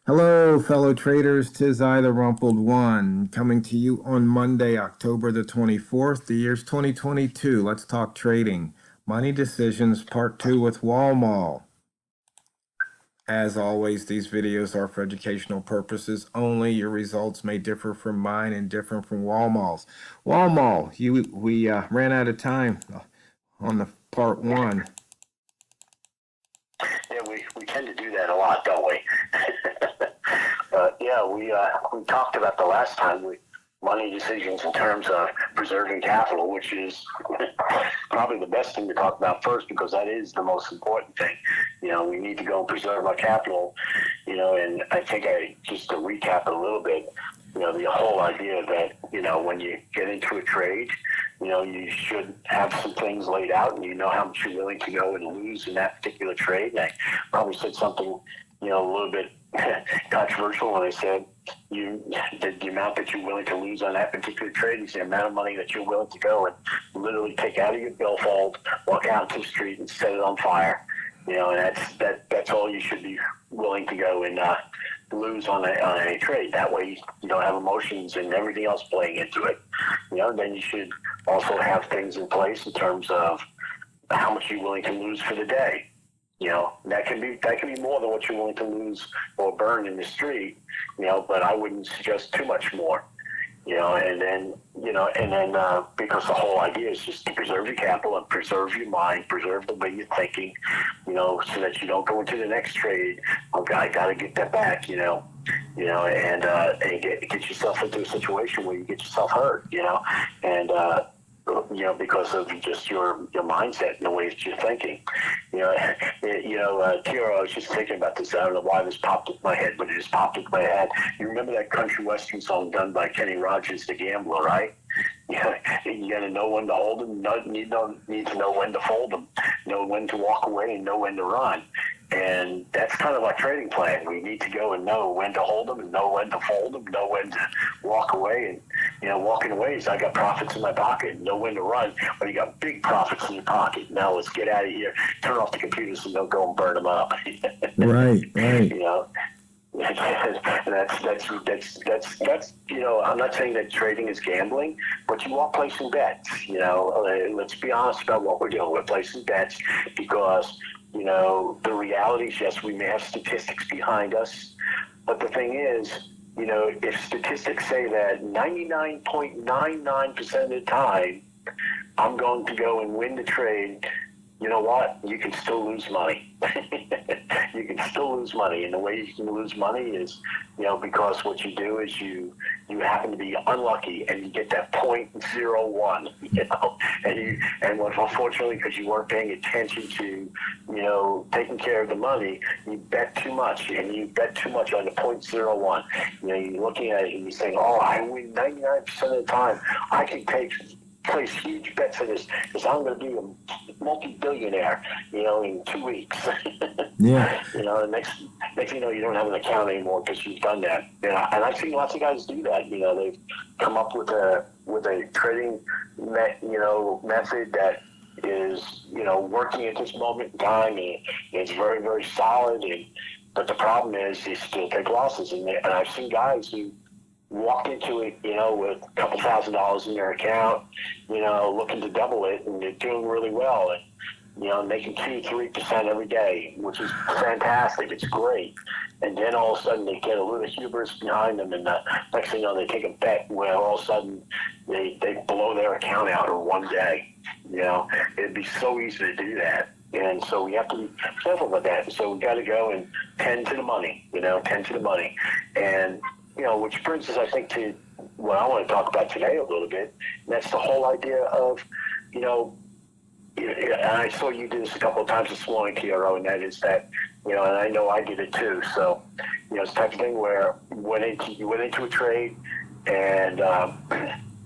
Hello, fellow traders. Tis I, the Rumpled One, coming to you on Monday, October the 24th. The year's 2022. Let's talk trading. Money decisions, part 2 with Walmal. As always, these videos are for educational purposes only. Your results may differ from mine and different from Walmal's. Walmal, we ran out of time on the part 1. Yeah, we tend to do that a lot, don't we? Yeah, we talked about the last time money decisions in terms of preserving capital, which is probably the best thing to talk about first because that is the most important thing. We need to go and preserve our capital. And I think just to recap it a little bit. The whole idea that when you get into a trade, you should have some things laid out and how much you're willing to go and lose in that particular trade. And I probably said something, a little bit controversial when I said the amount that you're willing to lose on that particular trade is the amount of money that you're willing to go and literally take out of your billfold, walk out to the street and set it on fire. And that's all you should be willing to go and lose on a trade. That way you don't have emotions and everything else playing into it. Then you should also have things in place in terms of how much you're willing to lose for the day. That can be more than what you're willing to lose or burn in the street, but I wouldn't suggest too much more. And then because the whole idea is just to preserve your capital and preserve your mind, preserve the way you're thinking, so that you don't go into the next trade. Okay, I got to get that back, and get yourself into a situation where you get yourself hurt, and because of just your mindset and the way that you're thinking. Tiro, I was just thinking about this. I don't know why this popped into my head, but it just popped into my head. You remember that country western song done by Kenny Rogers, The Gambler, right? You got to know when to hold them. You don't need to know when to fold them. Know when to walk away and know when to run. And that's kind of our trading plan. We need to go and know when to hold them and know when to fold them, know when to walk away. And, walking away is I got profits in my pocket, know when to run when you got big profits in your pocket. Now let's get out of here, turn off the computers and don't go and burn them up. Right. That's I'm not saying that trading is gambling, but you are placing bets. Let's be honest about what we're doing. We're placing bets because the reality is, yes, we may have statistics behind us, but the thing is, if statistics say that 99.99% of the time I'm going to go and win the trade, you know what? You can still lose money. You can still lose money. And the way you can lose money is, because what you do is you happen to be unlucky and you get that 0.01, and unfortunately, because you weren't paying attention to, taking care of the money, you bet too much, and you bet too much on the 0.01. You're looking at it and you're saying, oh, I win 99% of the time. I can place huge bets on this because I'm going to be a multi-billionaire, in 2 weeks. Yeah. The next thing you know, you don't have an account anymore because you've done that. And I've seen lots of guys do that. They've come up with a trading, method that is, working at this moment in time, and it's very, very solid. But the problem is they still take losses. And I've seen guys who walk into it, with a couple $1,000s in their account, looking to double it, and they're doing really well, and making 2-3% every day, which is fantastic. It's great. And then all of a sudden they get a little hubris behind them, and next thing you know, they take a bet where all of a sudden they blow their account out in one day. It'd be so easy to do that. And so we have to be careful about that. So we got to go and tend to the money, tend to the money. And which brings us, I think, to what I want to talk about today a little bit. And that's the whole idea of, and I saw you do this a couple of times this morning, TRO, and that is that, and I know I did it too. So, it's the type of thing where you went into a trade, and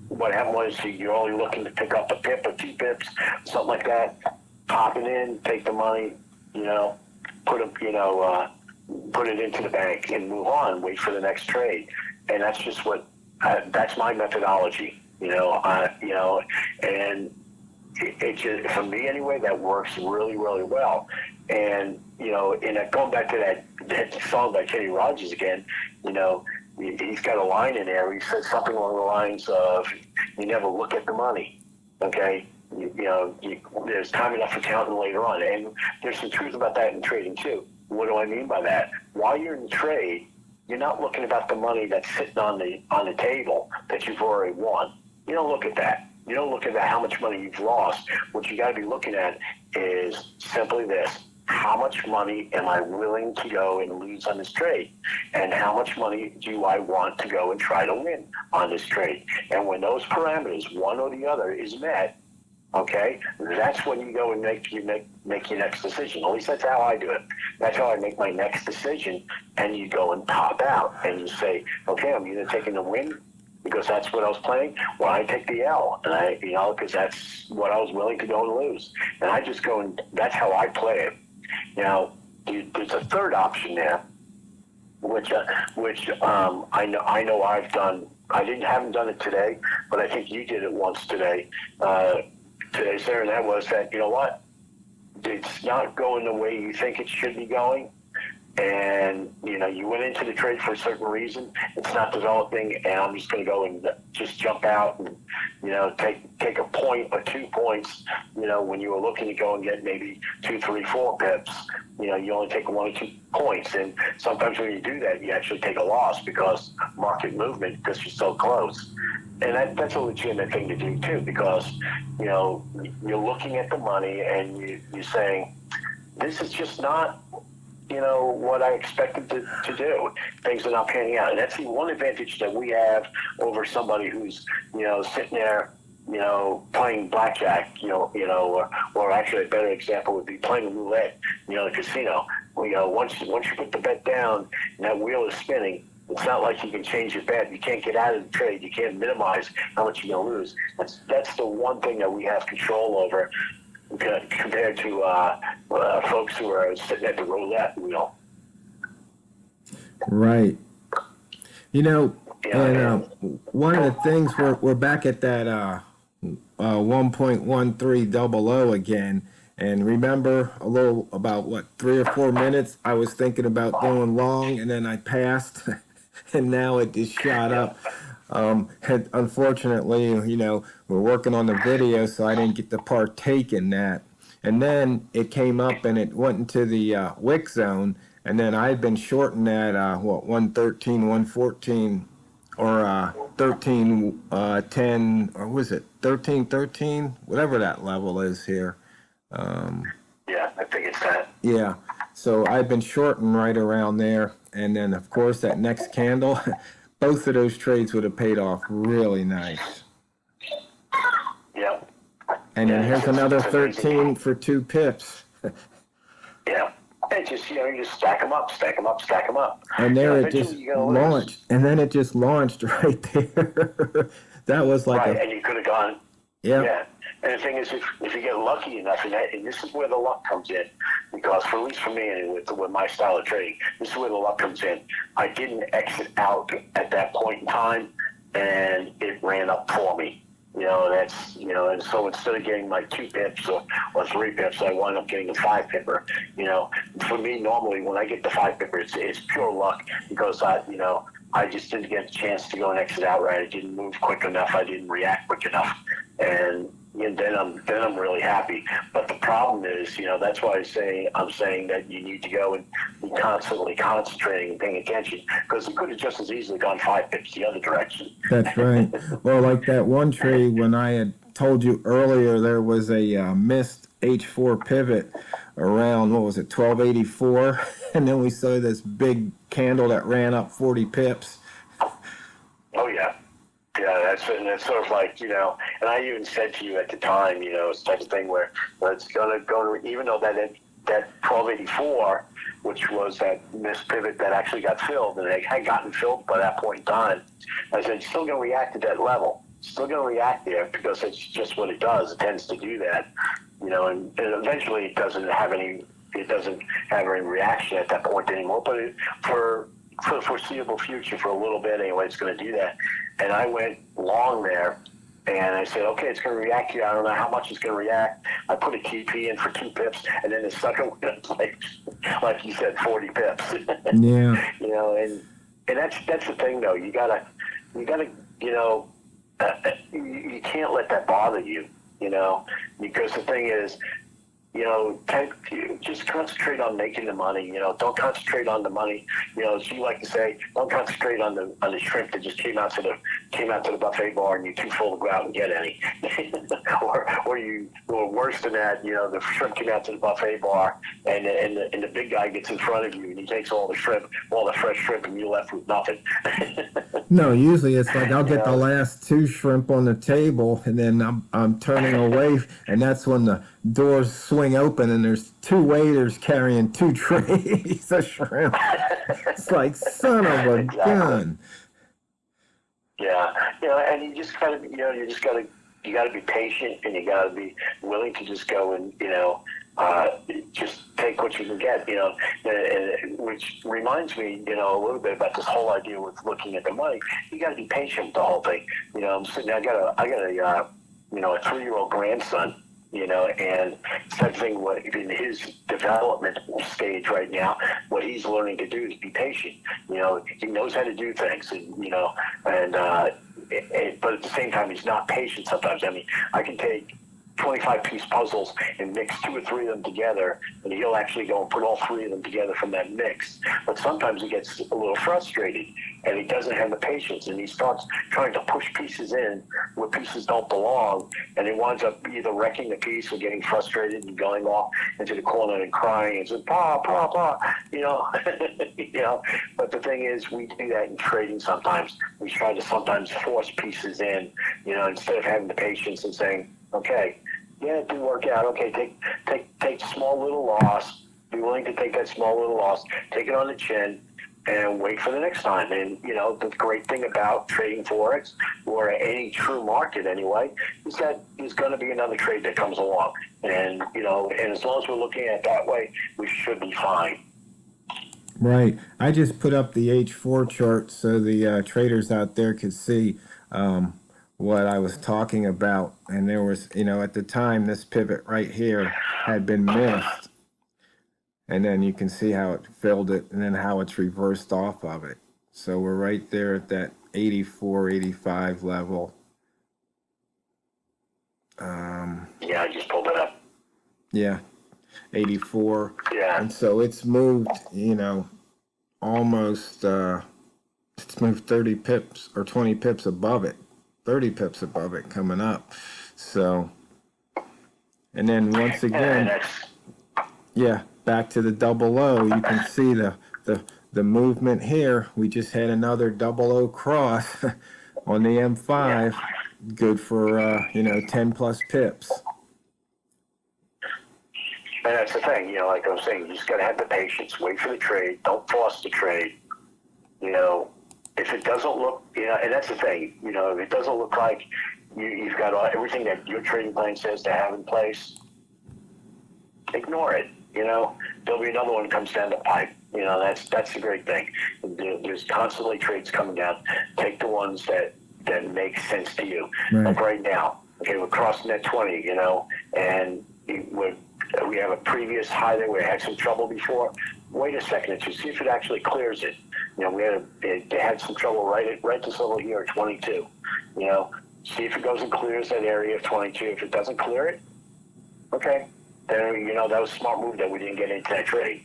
what happened was you're only looking to pick up a pip or 2 pips, something like that, pop it in, take the money, put it into the bank and move on, wait for the next trade. And that's just that's my methodology, and it just, for me anyway, that works really, really well. And going back to that song by Kenny Rogers again, he's got a line in there. He says something along the lines of, "You never look at the money." Okay, there's time enough for counting later on, and there's some truth about that in trading too. What do I mean by that? While you're in trade, you're not looking about the money that's sitting on the table that you've already won. You don't look at that. You don't look at that, how much money you've lost. What you got to be looking at is simply this: how much money am I willing to go and lose on this trade? And how much money do I want to go and try to win on this trade? And when those parameters, one or the other, is met, okay, that's when you go and make your next decision. At least that's how I do it. That's how I make my next decision. And you go and top out and you say, okay, I'm either taking the win because that's what I was playing, or I take the L, and because that's what I was willing to go and lose. And I just go and that's how I play it. Now, there's a third option there, which I know I've done. Haven't done it today, but I think you did it once today. Today, sir, and that was that, you know what? It's not going the way you think it should be going. And, you went into the trade for a certain reason. It's not developing, and I'm just going to go and just jump out and, take a point or 2 points, when you were looking to go and get maybe 2, 3, 4 pips. You only take 1 or 2 points. And sometimes when you do that, you actually take a loss because market movement, because you're so close. And that's a legitimate thing to do, too, because, you're looking at the money and you're saying, this is just not what I expected to do. Things are not panning out. And that's the one advantage that we have over somebody who's, sitting there, playing blackjack, or actually a better example would be playing roulette, in a casino. Once you put the bet down and that wheel is spinning, it's not like you can change your bet. You can't get out of the trade. You can't minimize how much you're going to lose. That's the one thing that we have control over compared to folks who are sitting at the roulette wheel. Right. One of the things we're back at that 1.1300 again, and remember a little about 3 or 4 minutes I was thinking about going long, and then I passed, and now it just shot up. And unfortunately, we're working on the video, so I didn't get to partake in that. And then it came up and it went into the wick zone, and then I'd been shorting that 113, 114, or 1310, or was it 1313, whatever that level is here. Yeah, I think it's that. Yeah, so I've been shorting right around there, and then of course that next candle, both of those trades would have paid off really nice. Yep. And then here's another 13 for 2 pips. Yeah. And just, you just stack them up, stack them up, stack them up. And there it just launched. And then it just launched right there. That was like right, and you could have gone. Yeah. Yeah. And the thing is, if you get lucky enough, and this is where the luck comes in, because at least for me, and with my style of trading, this is where the luck comes in. I didn't exit out at that point in time, and it ran up for me. And so instead of getting my 2 pips or 3 pips, I wound up getting a 5 pipper. For me, normally when I get the 5 pipper, it's pure luck because I just didn't get a chance to go and exit out right. I didn't move quick enough. I didn't react quick enough, and then I'm really happy. But the problem is, that's why I'm saying that you need to go and be constantly concentrating and paying attention, because it could have just as easily gone 5 pips the other direction. That's right. Well, like that one trade when I had told you earlier, there was a missed H4 pivot around 1284, and then we saw this big candle that ran up 40 pips. Oh yeah. Yeah, that's sort of like, and I even said to you at the time, it's the type of thing where it's going to go, even though that 1284, which was that missed pivot that actually got filled, and it had gotten filled by that point in time, I said, it's still going to react at that level. It's still going to react there because it's just what it does. It tends to do that, and eventually it doesn't have any reaction at that point anymore, but for the foreseeable future, for a little bit anyway, it's going to do that. And I went long there, and I said, okay, it's going to react here. I don't know how much it's going to react. I put a TP in for 2 pips, and then the sucker went up like like you said, 40 pips. Yeah. You know, and that's the thing though. You gotta, you know, you can't let that bother you. You know, because the thing is, you know, just concentrate on making the money. You know, don't concentrate on the money. You know, as you like to say, don't concentrate on the shrimp that just came out to the buffet bar and you're too full to go out and get any, or worse than that, you know, the shrimp came out to the buffet bar and the big guy gets in front of you and he takes all the shrimp, all the fresh shrimp, and you're left with nothing. No, usually it's like I'll get the know? last two shrimp on the table, and then I'm turning away, and that's when the doors swing open, and there's two waiters carrying two trays of shrimp. It's like, son of a Exactly. gun. Yeah, you know, and you just gotta, you know, you gotta be patient, and you gotta be willing to just go and, you know, just take what you can get, you know, which reminds me, you know, a little bit about this whole idea with looking at the money. You got to be patient with the whole thing. You know, I'm sitting there, I got a, you know, a 3-year-old grandson, you know, and same thing in his development stage right now, what he's learning to do is be patient. You know, he knows how to do things, and, you know, and, but at the same time, he's not patient sometimes. I mean, I can take 25-piece puzzles and mix 2 or 3 of them together, and he'll actually go and put all 3 of them together from that mix. But sometimes he gets a little frustrated, and he doesn't have the patience, and he starts trying to push pieces in where pieces don't belong, and he winds up either wrecking the piece or getting frustrated and going off into the corner and crying and saying, "Pa, pa, pa," you know. You know. But the thing is, we do that in trading sometimes. We try to sometimes force pieces in, you know, instead of having the patience and saying, "Okay, yeah, it didn't work out. Okay, take small little loss. Be willing to take that small little loss. Take it on the chin, and wait for the next time." And, you know, the great thing about trading Forex, or any true market anyway, is that there's going to be another trade that comes along. And, you know, and as long as we're looking at it that way, we should be fine. Right. I just put up the H4 chart so the traders out there could see what I was talking about. And there was, you know, at the time, this pivot right here had been missed. And then you can see how it filled it and then how it's reversed off of it. So we're right there at that 84, 85 level. Yeah, I just pulled it up. Yeah, 84. Yeah. And so it's moved, you know, almost, it's moved 30 pips or 20 pips above it, 30 pips above it coming up. So, and then once again, yeah, back to the double O, you can see the movement here. We just had another double O cross on the M5, good for, you know, 10 plus pips. And that's the thing, you know, like I was saying, you just got to have the patience, wait for the trade, don't force the trade. You know, if it doesn't look, you know, and that's the thing, you know, if it doesn't look like you've got everything that your trading plan says to have in place, ignore it. You know, there'll be another one that comes down the pipe. You know, that's the great thing. There's constantly trades coming down. Take the ones that make sense to you. Right. Like right now, okay, we're crossing that 20, you know, and we have a previous high there. We had some trouble before. Wait a second or two, see if it actually clears it. You know, they had some trouble right this level here at 22. You know, see if it goes and clears that area of 22. If it doesn't clear it, okay, then, you know, that was a smart move that we didn't get into that trade.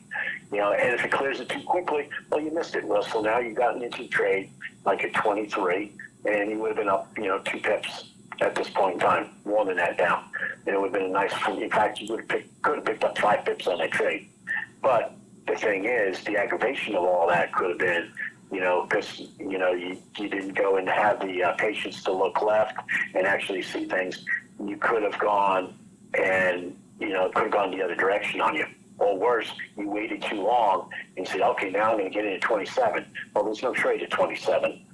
You know, and if it clears it too quickly, well, you missed it. Well, so now you've gotten into the trade like at 23, and you would have been up, you know, 2 pips at this point in time, more than that down. And it would have been a nice, in fact, you could have picked up 5 pips on that trade. But the thing is, the aggravation of all that could have been, you know, because, you know, you didn't go and have the patience to look left and actually see things. You could have gone and, you know, it could have gone the other direction on you. Or worse, you waited too long and said, okay, now I'm going to get in at 27. Well, there's no trade at 27.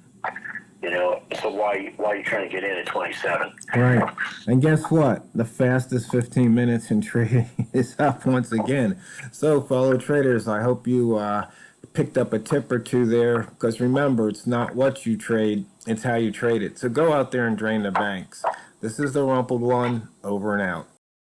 You know, so why are you trying to get in at 27? Right. And guess what? The fastest 15 minutes in trading is up once again. So, fellow traders, I hope you picked up a tip or two there, because remember, it's not what you trade, it's how you trade it. So go out there and drain the banks. This is the Rumpled One, over and out.